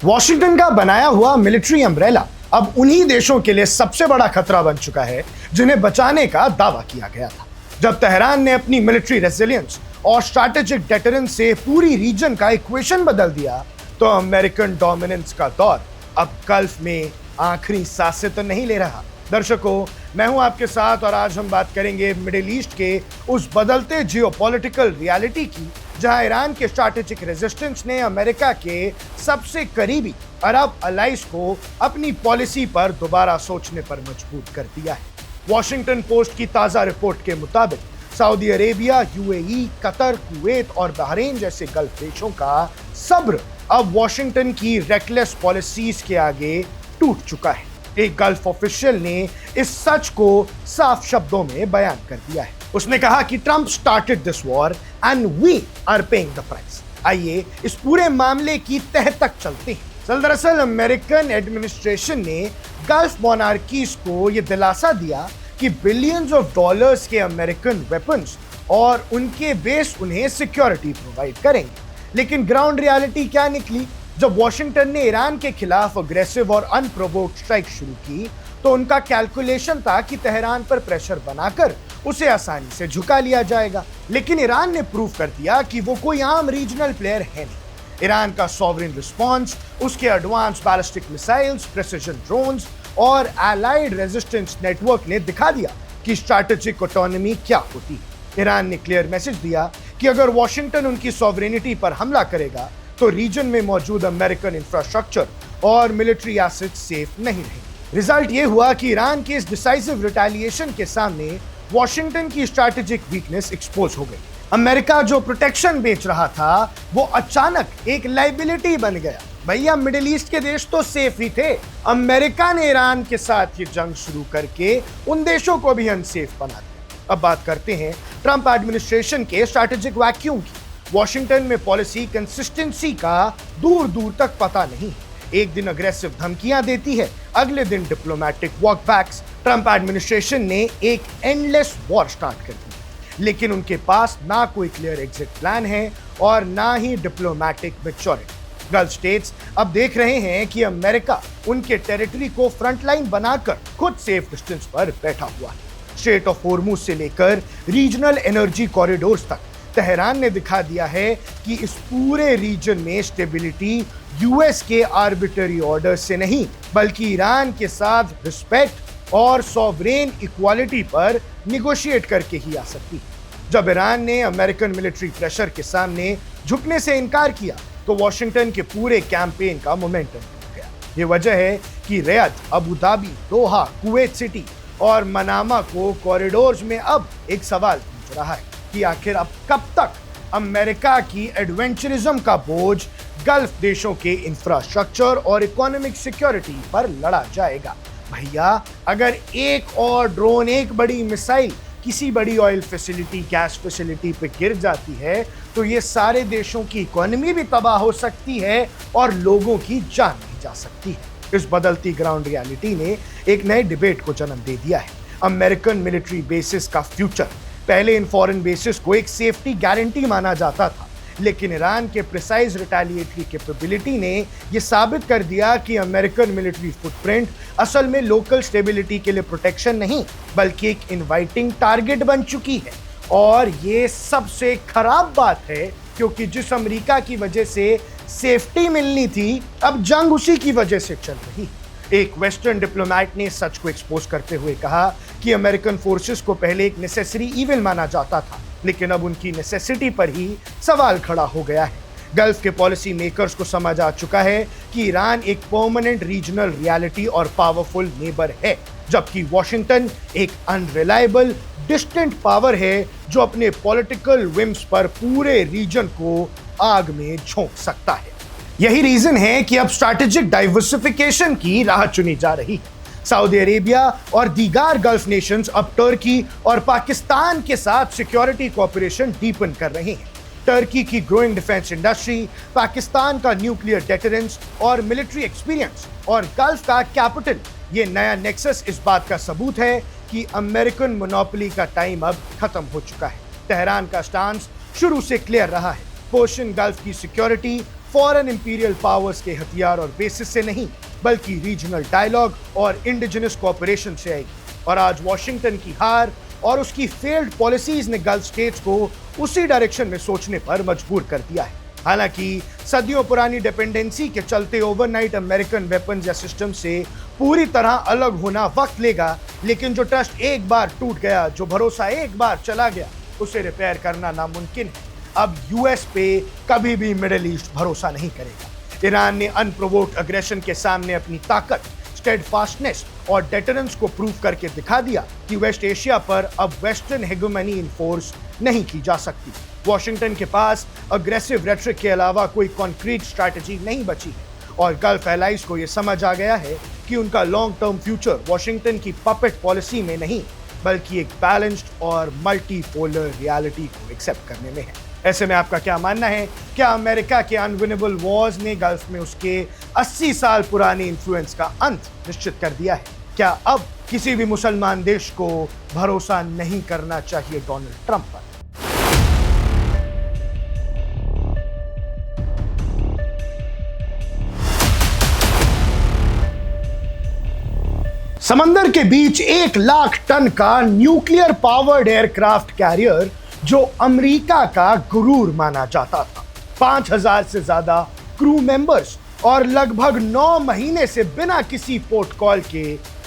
Washington का बनाया हुआ मिलिट्री अम्ब्रेला अब उन्हीं देशों के लिए सबसे बड़ा खतरा बन चुका है जिन्हें बचाने का दावा किया गया था। जब तेहरान ने अपनी मिलिट्री रेजिलियंस और स्ट्रैटेजिक डेटरेंस से पूरी रीजन का इक्वेशन बदल दिया, तो अमेरिकन डोमिनेंस का दौर अब गल्फ में आखिरी सांसें तो नहीं ले रहा। दर्शकों, मैं हूं आपके साथ और आज हम बात करेंगे मिडिल ईस्ट के उस बदलते जियोपॉलिटिकल रियलिटी की, जहां ईरान के स्ट्रैटेजिक रेजिस्टेंस ने अमेरिका के सबसे करीबी अरब अलाइज को अपनी पॉलिसी पर दोबारा सोचने पर मजबूर कर दिया है। वॉशिंगटन पोस्ट की ताजा रिपोर्ट के मुताबिक Saudi Arabia, UAE, Qatar, Kuwait और बहरीन जैसे गल्फ देशों का सब्र अब वॉशिंगटन की रेकलेस पॉलिसीज के आगे टूट चुका है। एक गल्फ ऑफिशियल ने इस सच को साफ शब्दों में बयान कर दिया है। उसने कहा कि Trump started this war and we are paying the price. आइए इस पूरे मामले की तह तक चलते हैं। दरअसल अमेरिकन एडमिनिस्ट्रेशन ने गल्फ मोनार्कीज को यह दिलासा दिया कि बिलियंस ऑफ डॉलर्स के अमेरिकन वेपन्स और उनके बेस उन्हें सिक्योरिटी प्रोवाइड करेंगे। लेकिन ग्राउंड रियलिटी क्या निकली? जब वॉशिंगटन ने ईरान के खिलाफ अग्रेसिव और अनप्रोवोक्ड स्ट्राइक शुरू की, तो उनका कैलकुलेशन था कि तेहरान पर प्रेशर बनाकर उसे आसानी से झुका लिया जाएगा। लेकिन ईरान ने प्रूव कर दिया कि वो कोई आम रीजनल प्लेयर है नहीं। ईरान का सॉवरेन रिस्पॉन्स, उसके advance ballistic missiles, precision drones और एलाइड रेजिस्टेंस नेटवर्क ने दिखा दिया कि स्ट्रैटेजिक ऑटोनॉमी क्या होती है। ईरान ने क्लियर मैसेज दिया कि अगर वॉशिंगटन उनकी सॉवरेनिटी पर हमला करेगा, तो रीजन में मौजूद अमेरिकन इंफ्रास्ट्रक्चर और मिलिट्री एसेट्स सेफ नहीं रहेंगे। रिजल्ट ये हुआ कि ईरान के इस डिसाइसिव रिटेलिएशन के सामने वॉशिंगटन की स्ट्रैटेजिक वीकनेस एक्सपोज हो गई। अमेरिका जो प्रोटेक्शन बेच रहा था, वो अचानक एक लाइबिलिटी बन गया। भैया, मिडिल ईस्ट के देश तो सेफ ही थे। अमेरिका ने ईरान के साथ ये जंग शुरू करके उन देशों को भी अनसेफ बना दिया। अब बात करते हैं ट्रंप एडमिनिस्ट्रेशन के स्ट्रैटेजिक वैक्यूम की। वॉशिंगटन में पॉलिसी कंसिस्टेंसी का दूर दूर तक पता नहीं है। एक दिन अग्रेसिव धमकियां देती है, अगले दिन डिप्लोमैटिक वॉकबैक्स। ट्रंप एडमिनिस्ट्रेशन ने एक एंडलेस वॉर स्टार्ट कर दी, लेकिन उनके पास ना कोई क्लियर एग्जिट प्लान है और ना ही डिप्लोमैटिक मैच्योरिटी। गल्फ स्टेट्स अब देख रहे हैं कि अमेरिका उनके टेरिटरी को फ्रंटलाइन बनाकर खुद सेफ डिस्टेंस पर बैठा हुआ है। स्ट्रेट ऑफ होर्मुज से लेकर रीजनल एनर्जी कॉरिडोर्स तक तेहरान ने दिखा दिया है कि इस पूरे रीजन में स्टेबिलिटी यूएस के आर्बिट्ररी ऑर्डर से नहीं, बल्कि ईरान के साथ रिस्पेक्ट और सॉवरेन इक्वालिटी पर निगोशिएट करके ही आ सकती है। जब ईरान ने अमेरिकन मिलिट्री प्रेशर के सामने झुकने से इनकार किया, तो वॉशिंगटन के पूरे कैंपेन का मोमेंटम टूट गया। ये वजह है कि रियाद, अबू धाबी, दोहा, कुवैत सिटी और मनामा को कॉरिडोर्स में अब एक सवाल पूछ रहा है कि आखिर अब कब तक अमेरिका की एडवेंचरिज्म का बोझ गल्फ देशों के इंफ्रास्ट्रक्चर और इकोनॉमिक सिक्योरिटी पर लड़ा जाएगा। भैया, अगर एक और ड्रोन, एक बड़ी मिसाइल किसी बड़ी ऑयल फैसिलिटी, गैस फैसिलिटी पे गिर जाती है, तो ये सारे देशों की इकोनॉमी भी तबाह हो सकती है और लोगों की जान भी जा सकती है। इस बदलती ग्राउंड रियलिटी ने एक नए डिबेट को जन्म दे दिया है। अमेरिकन मिलिट्री बेसिस का फ्यूचर। पहले इन फॉरेन बेसिस को एक सेफ्टी गारंटी माना जाता था, लेकिन ईरान के प्रिसाइज रिटेलिएटरी कैपेबिलिटी ने यह साबित कर दिया कि अमेरिकन मिलिट्री फुटप्रिंट असल में लोकल स्टेबिलिटी के लिए प्रोटेक्शन नहीं, बल्कि एक इनवाइटिंग टारगेट बन चुकी है। और ये सबसे खराब बात है, क्योंकि जिस अमेरिका की वजह से सेफ्टी मिलनी थी, अब जंग उसी की वजह से चल रही है। एक वेस्टर्न डिप्लोमैट ने सच को एक्सपोज करते हुए कहा कि अमेरिकन फोर्सेस को पहले एक नेसेसरी इविल माना जाता था, लेकिन अब उनकी नेसेसिटी पर ही सवाल खड़ा हो गया है। गल्फ के पॉलिसी मेकर्स को समझ आ चुका है कि ईरान एक परमानेंट रीजनल रियलिटी और पावरफुल नेबर है, जबकि वॉशिंगटन एक अनरिलायबल, डिस्टेंट पावर है जो अपने पॉलिटिकल विम्स पर पूरे रीजन को आग में झोंक सकता है। यही रीजन है कि अब स्ट्रैटेजिक डाइवर्सिफिकेशन की राह चुनी जा रही है। सऊदी अरेबिया और दीगर गल्फ नेशंस अब टर्की और पाकिस्तान के साथ सिक्योरिटी कोऑपरेशन डीपन कर रहे हैं। टर्की की ग्रोइंग डिफेंस इंडस्ट्री, पाकिस्तान का न्यूक्लियर डेटरेंस और मिलिट्री एक्सपीरियंस और गल्फ का कैपिटल, ये नया नेक्सस इस बात का सबूत है कि अमेरिकन मोनोपोली का टाइम अब खत्म हो चुका है। तेहरान का स्टांस शुरू से क्लियर रहा है। पर्शियन गल्फ की सिक्योरिटी फॉरेन इंपीरियल पावर्स के हथियार और बेसिस से नहीं, बल्कि रीजनल डायलॉग और इंडिजिनस कोऑपरेशन से आएगी। और आज वॉशिंगटन की हार और उसकी फेल्ड पॉलिसीज ने गल्फ स्टेट्स को उसी डायरेक्शन में सोचने पर मजबूर कर दिया है। हालांकि सदियों पुरानी डिपेंडेंसी के चलते ओवरनाइट अमेरिकन वेपन्स या सिस्टम से पूरी तरह अलग होना वक्त लेगा, लेकिन जो ट्रस्ट एक बार टूट गया, जो भरोसा एक बार चला गया, उसे रिपेयर करना नामुमकिन है। अब यूएस पे कभी भी मिडिल ईस्ट भरोसा नहीं करेगा। ईरान ने अनप्रोवोक्ड अग्रेशन के सामने अपनी ताकत, स्टेडफास्टनेस और डेटरेंस को प्रूव करके दिखा दिया कि वेस्ट एशिया पर अब वेस्टर्न हेगेमनी इन्फोर्स नहीं की जा सकती। वॉशिंगटन के पास अग्रेसिव रेटरिक के अलावा कोई कॉन्क्रीट स्ट्रैटेजी नहीं बची है और गल्फ एलाइज को यह समझ आ गया है कि उनका लॉन्ग टर्म फ्यूचर वॉशिंगटन की पपेट पॉलिसी में नहीं, बल्कि एक बैलेंस्ड और मल्टीपोलर रियलिटी को एक्सेप्ट करने में है। ऐसे में आपका क्या मानना है? क्या अमेरिका के अनविनेबल वॉर्स ने गल्फ में उसके 80 साल पुराने इन्फ्लुएंस का अंत निश्चित कर दिया है? क्या अब किसी भी मुसलमान देश को भरोसा नहीं करना चाहिए डोनाल्ड ट्रंप पर? समंदर के बीच 1 लाख टन का न्यूक्लियर पावर्ड एयरक्राफ्ट कैरियर जो अमेरिका का गुरूर माना जाता था, 5000 से ज्यादा क्रू मेंबर्स और लगभग 9 महीने से बिना किसी पोर्ट कॉल के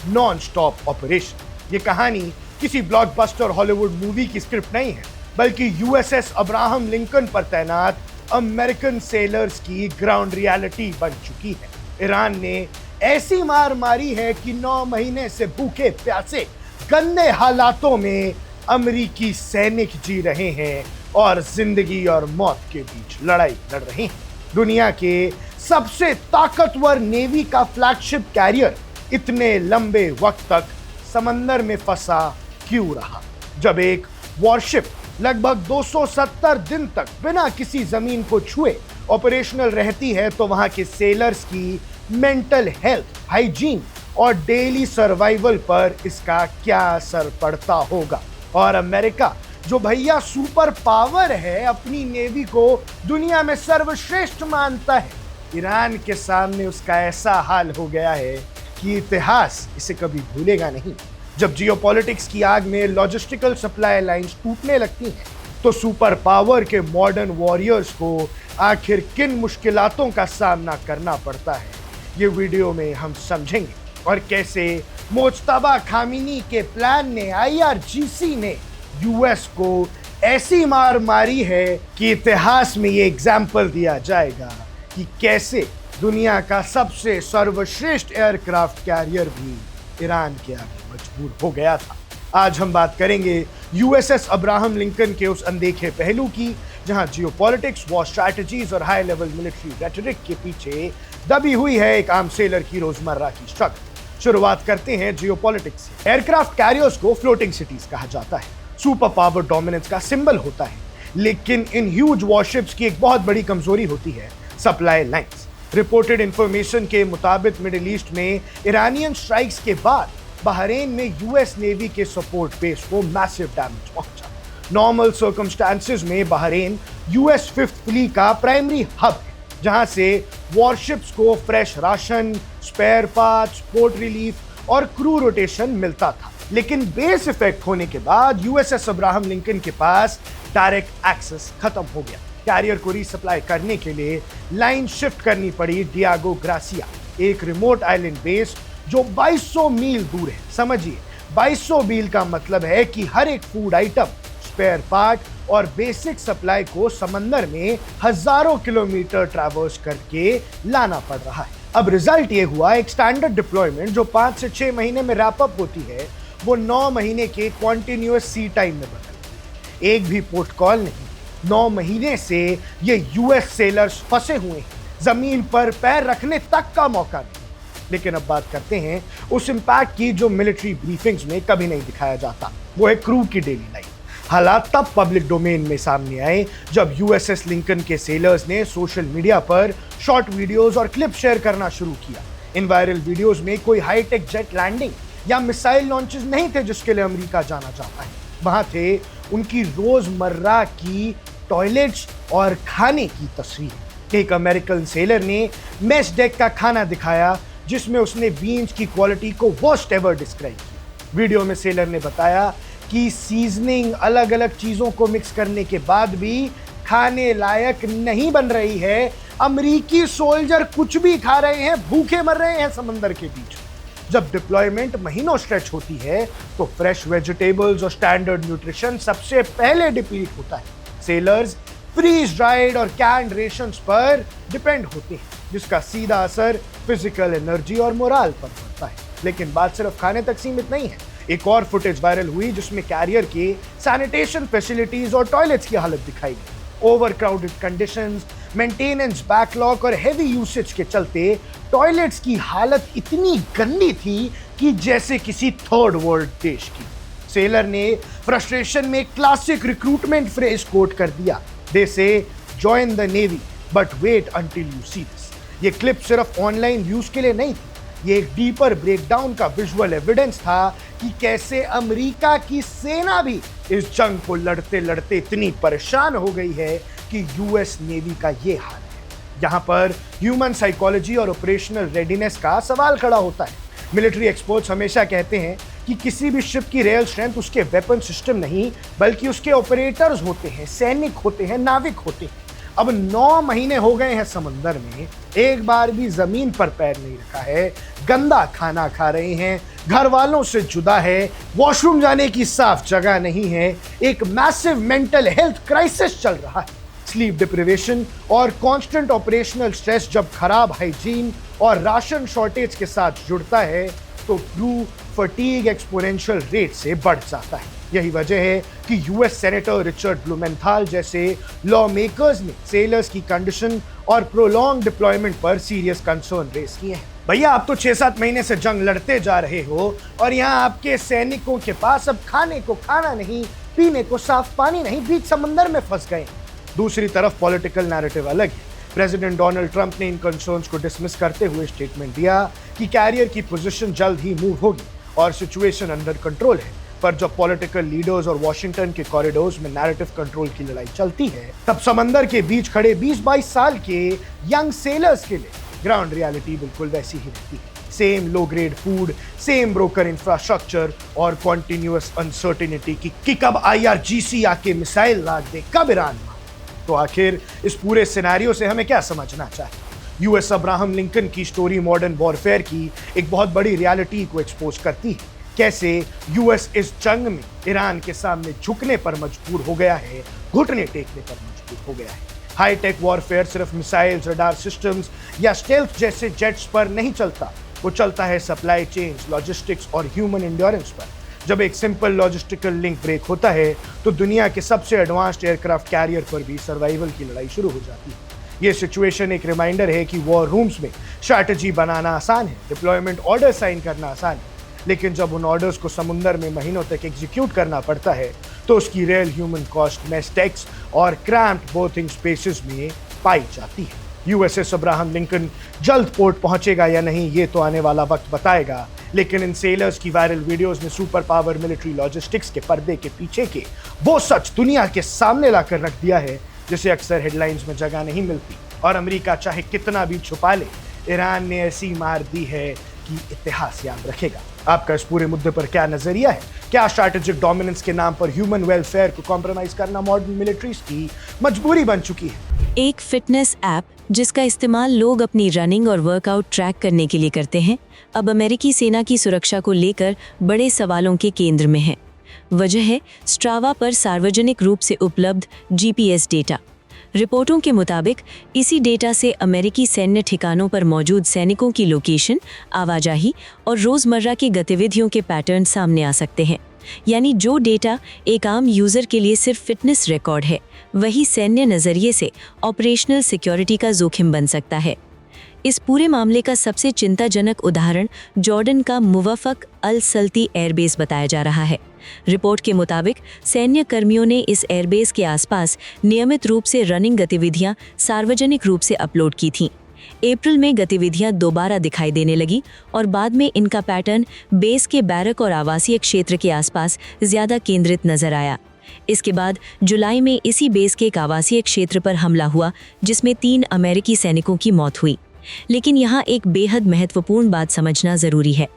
नॉन स्टॉप ऑपरेशन। ये कहानी किसी ब्लॉकबस्टर हॉलीवुड मूवी की स्क्रिप्ट नहीं है, बल्कि यूएसएस अब्राहम लिंकन पर तैनात अमेरिकन सेलर्स की ग्राउंड रियलिटी बन चुकी है। ईरान ने ऐसी मार मारी है कि 9 महीने से भूखे प्यासे गंदे हालातों में अमेरिकी सैनिक जी रहे हैं और जिंदगी और मौत के बीच लड़ाई लड़ रहे हैं। दुनिया के सबसे ताकतवर नेवी का फ्लैगशिप कैरियर इतने लंबे वक्त तक समंदर में फंसा क्यों रहा? जब एक वॉरशिप लगभग 270 दिन तक बिना किसी जमीन को छुए ऑपरेशनल रहती है, तो वहां के सेलर्स की मेंटल हेल्थ, हाइजीन और डेली सर्वाइवल पर इसका क्या असर पड़ता होगा? और अमेरिका जो भैया सुपर पावर है, अपनी नेवी को दुनिया में सर्वश्रेष्ठ मानता है, ईरान के सामने उसका ऐसा हाल हो गया है कि इतिहास इसे कभी भूलेगा नहीं। जब जियोपॉलिटिक्स की आग में लॉजिस्टिकल सप्लाई लाइंस टूटने लगती हैं, तो सुपर पावर के मॉडर्न वॉरियर्स को आखिर किन मुश्किलातों का सामना करना पड़ता है, ये वीडियो में हम समझेंगे। और कैसे मुज्तबा खामिनी के प्लान ने, IRGC ने यूएस को ऐसी मार मारी है कि इतिहास में ये एग्जाम्पल दिया जाएगा कि कैसे दुनिया का सबसे सर्वश्रेष्ठ एयरक्राफ्ट कैरियर भी ईरान के आगे मजबूर हो गया था। आज हम बात करेंगे यूएसएस अब्राहम लिंकन के उस अनदेखे पहलू की, जहां जियोपॉलिटिक्स, वॉर स्ट्रैटेजीज और हाई लेवल मिलिट्री रेटरिक के पीछे दबी हुई है एक आम सेलर की रोजमर्रा की स्ट्रगल। शुरुआत करते हैं जियोपॉलिटिक्स से। एयरक्राफ्ट कैरियर्स को फ्लोटिंग सिटीज कहा जाता है, सुपर पावर डोमिनेंस का सिंबल होता है, लेकिन इन ह्यूज वॉरशिप्स की एक बहुत बड़ी कमजोरी होती है सप्लाई लाइंस। रिपोर्टेड इंफॉर्मेशन के मुताबिक मिडिल ईस्ट में ईरानियन स्ट्राइक्स के बाद बहरीन में यूएस नेवी के सपोर्ट बेस को मैसिव डैमेज पहुंचा। नॉर्मल सर्कमस्टांसेस में बहरीन यूएस 5th फ्लीट का प्राइमरी हब है, जहां से वॉरशिप्स को fresh ration, spare parts, port relief और क्रू रोटेशन मिलता था। लेकिन बेस इफेक्ट होने के बाद यूएसएस अब्राहम लिंकन के पास डायरेक्ट एक्सेस खत्म हो गया। कैरियर को रीसप्लाई करने के लिए लाइन शिफ्ट करनी पड़ी डियागो ग्रासिया, एक रिमोट आइलैंड बेस जो 2200 मील दूर है। समझिए, 2200 मील का मतलब है कि हर एक फूड आइटम, स्पेयर पार्ट और बेसिक सप्लाई को समंदर में हजारों किलोमीटर ट्रैवर्स करके लाना पड़ रहा है। अब रिजल्ट ये हुआ, एक स्टैंडर्ड डिप्लॉयमेंट जो 5 से 6 महीने में रैप अप होती है, वो 9 महीने के कॉन्टिन्यूअस सी टाइम में बदल गई। एक भी पोर्ट कॉल नहीं। 9 महीने से ये यूएस सेलर्स फंसे हुए हैं, जमीन पर पैर रखने तक का मौका नहीं। लेकिन अब बात करते हैं उस इंपैक्ट की जो मिलिट्री ब्रीफिंग्स में कभी नहीं दिखाया जाता, वो है क्रू की डेली लाइफ। हालात तब पब्लिक डोमेन में सामने आए जब यूएसएस लिंकन के सेलर्स ने सोशल मीडिया पर शॉर्ट वीडियोस और क्लिप शेयर करना शुरू किया। इन वायरल वीडियोस में कोई हाईटेक जेट लैंडिंग या मिसाइल लॉन्चेस नहीं थे जिसके लिए अमेरिका जाना चाहता है। वहां थे उनकी रोजमर्रा की टॉयलेट्स और खाने की तस्वीर। एक अमेरिकन सेलर ने मेस डेक का खाना दिखाया जिसमें उसने बीन्स की क्वालिटी को वर्स्ट एवर डिस्क्राइब किया। वीडियो में सेलर ने बताया कि सीजनिंग अलग अलग चीजों को मिक्स करने के बाद भी खाने लायक नहीं बन रही है। अमेरिकी सोल्जर कुछ भी खा रहे हैं, भूखे मर रहे हैं समंदर के बीच। जब डिप्लॉयमेंट महीनों स्ट्रेच होती है तो फ्रेश वेजिटेबल्स और स्टैंडर्ड न्यूट्रिशन सबसे पहले डिप्लीट होता है। सेलर्स फ्रीज ड्राइड और कैंड रेशंस पर डिपेंड होते हैं, जिसका सीधा असर फिजिकल एनर्जी और मोराल पर पड़ता है। लेकिन बात सिर्फ खाने तक सीमित नहीं है। एक और फुटेज वायरल हुई जिसमें कैरियर के सैनिटेशन फैसिलिटीज और टॉयलेट्स की हालत दिखाई गई। ओवरक्राउडेड कंडीशंस, मेंटेनेंस बैकलॉग और हेवी यूसेज के चलते टॉयलेट्स की हालत इतनी गंदी थी कि जैसे किसी थर्ड वर्ल्ड देश की। सेलर ने फ्रस्ट्रेशन में क्लासिक रिक्रूटमेंट फ्रेज कोट कर दिया, they say join the navy but wait until you see this. ये क्लिप सिर्फ ऑनलाइन व्यूज के लिए नहीं थी, ये एक डीपर ब्रेकडाउन का विजुअल एविडेंस था कि कैसे अमेरिका की सेना भी इस जंग को लड़ते लड़ते इतनी परेशान हो गई है कि यूएस नेवी का ये हाल है। यहाँ पर ह्यूमन साइकोलॉजी और ऑपरेशनल रेडीनेस का सवाल खड़ा होता है। मिलिट्री एक्सपर्ट्स हमेशा कहते हैं कि किसी भी शिप की रियल स्ट्रेंथ उसके वेपन सिस्टम नहीं बल्कि उसके ऑपरेटर्स होते हैं, सैनिक होते हैं, नाविक होते हैं। अब 9 महीने हो गए हैं समंदर में, एक बार भी जमीन पर पैर नहीं रखा है, गंदा खाना खा रहे हैं, घर वालों से जुदा है, वॉशरूम जाने की साफ जगह नहीं है, एक मैसिव मेंटल हेल्थ क्राइसिस चल रहा है। स्लीप डिप्रिवेशन और कांस्टेंट ऑपरेशनल स्ट्रेस जब खराब हाइजीन और राशन शॉर्टेज के साथ जुड़ता है तो ट्रू फटीग एक्सपोनेंशियल रेट से बढ़ जाता है। यही वजह है कि यूएस सेनेटर रिचर्ड ब्लूमेंथाल जैसे लॉ मेकर्स ने सेलर्स की कंडीशन और प्रोलॉन्ग डिप्लॉयमेंट पर सीरियस कंसर्न रेस किए हैं। भैया, आप तो 6-7 महीने से जंग लड़ते जा रहे हो और यहाँ आपके सैनिकों के पास अब खाने को खाना नहीं, पीने को साफ पानी नहीं, बीच समंदर में फंस गए। दूसरी तरफ पॉलिटिकल नैरेटिव अलग है। प्रेसिडेंट डोनाल्ड ट्रंप ने इन कंसर्न्स को डिसमिस करते हुए स्टेटमेंट दिया कि कैरियर की पोजीशन जल्द ही मूव होगी और सिचुएशन अंडर कंट्रोल है। पर जब पॉलिटिकल लीडर्स और वॉशिंगटन के कॉरिडोर्स में नैरेटिव कंट्रोल की लड़ाई चलती है, तब समंदर के बीच खड़े 20-22 साल के यंग सेलर्स के लिए ग्राउंड रियलिटी बिल्कुल वैसी ही रहती है। Same low grade food, same broken infrastructure और कॉन्टिन्यूअस अनसर्टिनिटी कि कब IRGC आके मिसाइल लाद दे, कब ईरान मारे। तो आखिर इस पूरे सिनेरियो से हमें क्या समझना चाहिए? यूएस अब्राहम लिंकन की स्टोरी मॉडर्न वॉरफेयर की एक बहुत बड़ी रियलिटी को एक्सपोज करती है। कैसे यूएस इस जंग में ईरान के सामने झुकने पर मजबूर हो गया है, घुटने टेकने पर मजबूर हो गया है। हाईटेक वॉरफेयर सिर्फ मिसाइल्स, रडार सिस्टम्स या स्टेल्थ जैसे जेट्स पर नहीं चलता, वो चलता है सप्लाई चेन्स, लॉजिस्टिक्स और ह्यूमन एंड्योरेंस पर। जब एक सिंपल लॉजिस्टिकल लिंक ब्रेक होता है तो दुनिया के सबसे एडवांस्ड एयरक्राफ्ट कैरियर पर भी सर्वाइवल की लड़ाई शुरू हो जाती है। ये सिचुएशन एक रिमाइंडर है कि वॉर रूम्स में स्ट्रैटेजी बनाना आसान है, डिप्लॉयमेंट ऑर्डर साइन करना आसान है, लेकिन जब उन ऑर्डर्स को समुंदर में महीनों तक एग्जीक्यूट करना पड़ता है तो उसकी रियल ह्यूमन कॉस्ट मिस्टेक्स और क्रैम्प्ड बोथिंग स्पेसेस में पाई जाती है। यूएसएस अब्राहम लिंकन जल्द पोर्ट पहुंचेगा या नहीं, ये तो आने वाला वक्त बताएगा, लेकिन इन सेलर्स की वायरल वीडियोस ने सुपर पावर मिलिट्री लॉजिस्टिक्स के पर्दे के पीछे के वो सच दुनिया के सामने लाकर रख दिया है जिसे अक्सर हेडलाइंस में जगह नहीं मिलती। और अमेरिका चाहे कितना भी छुपा ले, ईरान ने ऐसी मार दी है कि इतिहास याद रखेगा। आपका इस पूरे मुद्दे पर क्या नजरिया है? क्या स्ट्रैटेजिक डोमिनेंस के नाम पर ह्यूमन वेलफेयर को कॉम्प्रोमाइज करना मॉडर्न मिलिट्रीज की मजबूरी बन चुकी है? एक फिटनेस ऐप जिसका इस्तेमाल लोग अपनी रनिंग और वर्कआउट ट्रैक करने के लिए करते हैं, अब अमेरिकी सेना की सुरक्षा को लेकर बड़े सवालों के केंद्र में है। वजह है स्ट्रावा पर सार्वजनिक रूप से उपलब्ध GPS डेटा। रिपोर्टों के मुताबिक इसी डेटा से अमेरिकी सैन्य ठिकानों पर मौजूद सैनिकों की लोकेशन, आवाजाही और रोज़मर्रा की गतिविधियों के पैटर्न सामने आ सकते हैं। यानी जो डेटा एक आम यूज़र के लिए सिर्फ फिटनेस रिकॉर्ड है, वही सैन्य नज़रिए से ऑपरेशनल सिक्योरिटी का जोखिम बन सकता है। इस पूरे मामले का सबसे चिंताजनक उदाहरण जॉर्डन का मुवफ़्फ़क़ अल सल्ती एयरबेस बताया जा रहा है। रिपोर्ट के मुताबिक सैन्य कर्मियों ने इस एयरबेस के आसपास नियमित रूप से रनिंग गतिविधियां सार्वजनिक रूप से अपलोड की थीं। अप्रैल में गतिविधियां दोबारा दिखाई देने लगी और बाद में इनका पैटर्न बेस के बैरक और आवासीय क्षेत्र के आसपास ज़्यादा केंद्रित नजर आया। इसके बाद जुलाई में इसी बेस के एक आवासीय क्षेत्र पर हमला हुआ जिसमें 3 अमेरिकी सैनिकों की मौत हुई। लेकिन यहाँ एक बेहद महत्वपूर्ण बात समझना जरूरी है।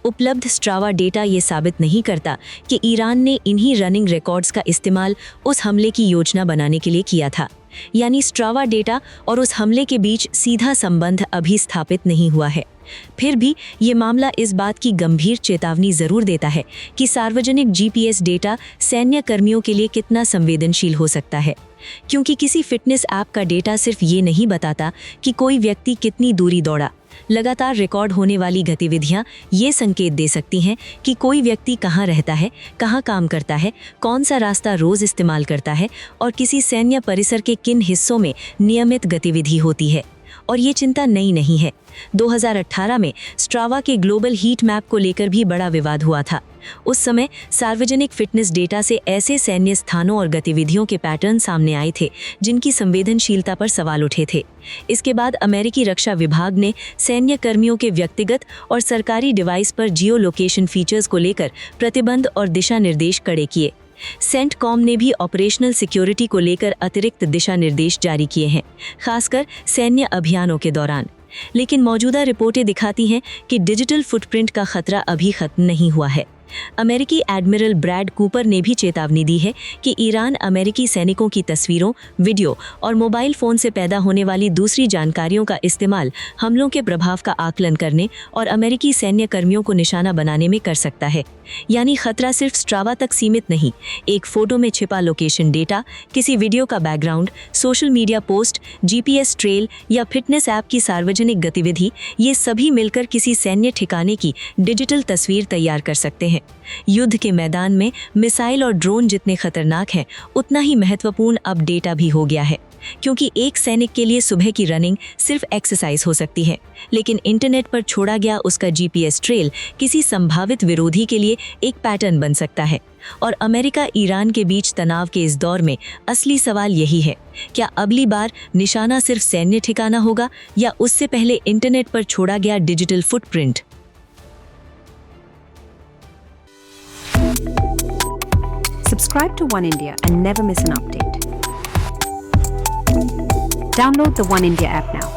उपलब्ध स्ट्रावा डेटा ये साबित नहीं करता कि ईरान ने इन्हीं रनिंग रिकॉर्ड्स का इस्तेमाल उस हमले की योजना बनाने के लिए किया था। यानी स्ट्रावा डेटा और उस हमले के बीच सीधा संबंध अभी स्थापित नहीं हुआ है। फिर भी ये मामला इस बात की गंभीर चेतावनी जरूर देता है कि सार्वजनिक जीपीएस डेटा सैन्य कर्मियों के लिए कितना संवेदनशील हो सकता है, क्योंकि किसी फिटनेस ऐप का डेटा सिर्फ ये नहीं बताता कि कोई व्यक्ति कितनी दूरी दौड़ा। लगातार रिकॉर्ड होने वाली गतिविधियां ये संकेत दे सकती हैं कि कोई व्यक्ति कहाँ रहता है, कहाँ काम करता है, कौन सा रास्ता रोज इस्तेमाल करता है और किसी सैन्य परिसर के किन हिस्सों में नियमित गतिविधि होती है। और ये चिंता नई नहीं है। 2018 में स्ट्रावा के ग्लोबल हीट मैप को लेकर भी बड़ा विवाद हुआ था। उस समय सार्वजनिक फिटनेस डेटा से ऐसे सैन्य स्थानों और गतिविधियों के पैटर्न सामने आए थे जिनकी संवेदनशीलता पर सवाल उठे थे। इसके बाद अमेरिकी रक्षा विभाग ने सैन्य कर्मियों के व्यक्तिगत और सरकारी डिवाइस पर जियो लोकेशन फीचर्स को लेकर प्रतिबंध और दिशा निर्देश कड़े किए। सेंटकॉम ने भी ऑपरेशनल सिक्योरिटी को लेकर अतिरिक्त दिशा निर्देश जारी किए हैं, खासकर सैन्य अभियानों के दौरान। लेकिन मौजूदा रिपोर्टें दिखाती हैं कि डिजिटल फुटप्रिंट का खतरा अभी खत्म नहीं हुआ है। अमेरिकी एडमिरल ब्रैड कूपर ने भी चेतावनी दी है कि ईरान अमेरिकी सैनिकों की तस्वीरों, वीडियो और मोबाइल फ़ोन से पैदा होने वाली दूसरी जानकारियों का इस्तेमाल हमलों के प्रभाव का आकलन करने और अमेरिकी सैन्य कर्मियों को निशाना बनाने में कर सकता है। यानी खतरा सिर्फ स्ट्रावा तक सीमित नहीं, एक फ़ोटो में छिपा लोकेशन डेटा, किसी वीडियो का background, social media post, GPS trail या फिटनेस ऐप की सार्वजनिक गतिविधि, ये सभी मिलकर किसी सैन्य ठिकाने की डिजिटल तस्वीर तैयार कर सकते हैं। युद्ध के मैदान में मिसाइल और ड्रोन जितने खतरनाक हैं, उतना ही महत्वपूर्ण अब डेटा भी हो गया है, क्योंकि एक सैनिक के लिए सुबह की रनिंग सिर्फ एक्सरसाइज हो सकती है, लेकिन इंटरनेट पर छोड़ा गया उसका जीपीएस ट्रेल किसी संभावित विरोधी के लिए एक पैटर्न बन सकता है। और अमेरिका ईरान के बीच तनाव के इस दौर में असली सवाल यही है, क्या अगली बार निशाना सिर्फ सैन्य ठिकाना होगा या उससे पहले इंटरनेट पर छोड़ा गया digital footprint? Subscribe to One India and never miss an update. Download the One India app now.